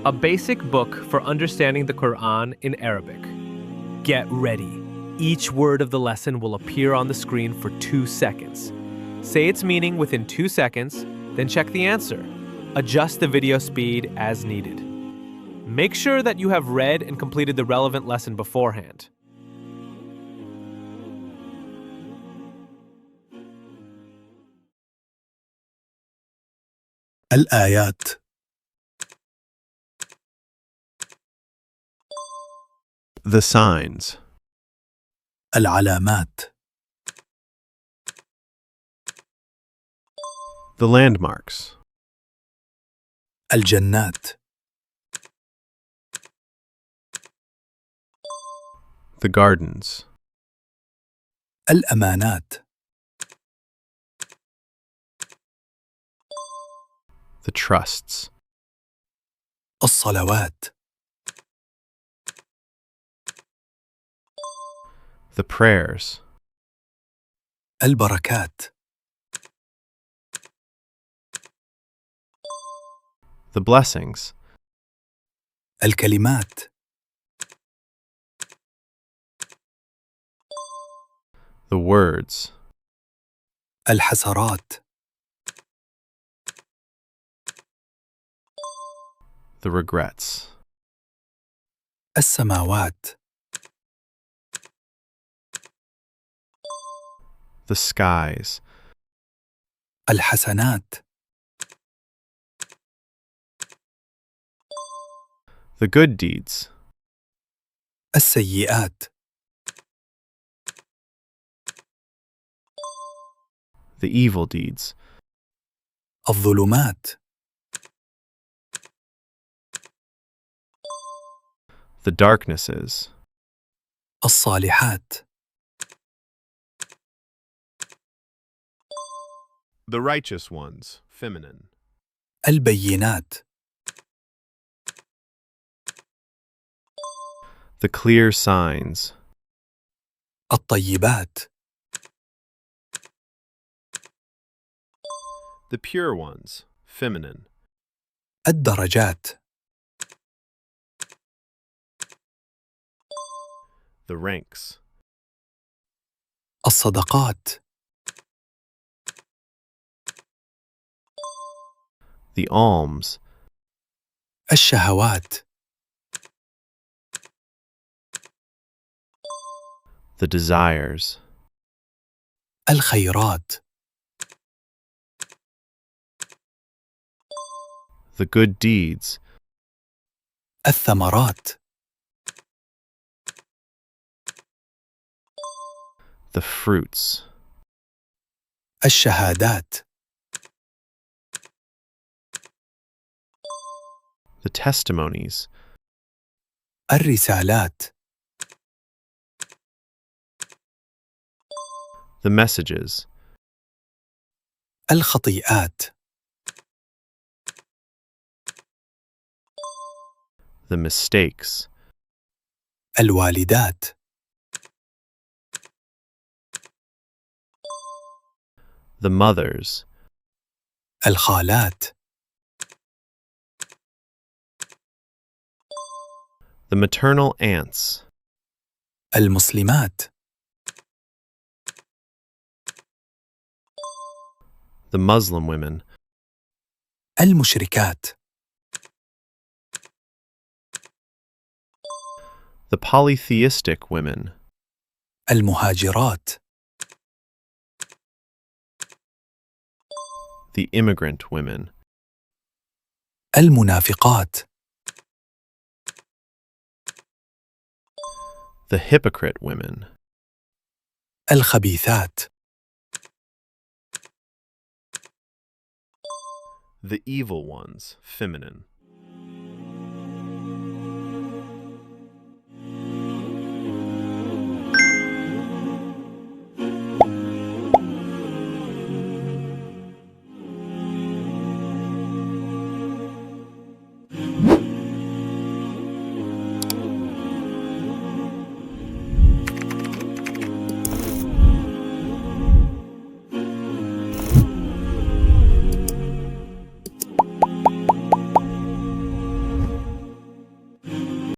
a basic book for understanding the Quran in Arabic. Get ready. Each word of the lesson will appear on the screen for 2 seconds. Say its meaning within 2 seconds, then check the answer. Adjust the video speed as needed. Make sure that you have read and completed the relevant lesson beforehand. الآيات The signs. العلامات The landmarks. الجنات The gardens. الأمانات The trusts. الصلوات The prayers. البركات The blessings. الكلمات The words. الحسرات The regrets. السماوات The skies. الحسنات The good deeds. السيئات The evil deeds. الظلمات The darknesses. الصالحات The righteous ones, feminine. البينات The clear signs. الطيبات The pure ones, feminine. الدرجات The ranks. الصدقات The alms. الشهوات The desires. الخيرات The good deeds. الثمرات The fruits. الشهادات The testimonies. الرسالات The messages. الخطيئات The mistakes. الوالدات The mothers. الخالات The maternal aunts. المسلمات The Muslim women. المشركات The polytheistic women. المهاجرات The immigrant women. المنافقات The hypocrite women. الخبيثات The evil ones, feminine.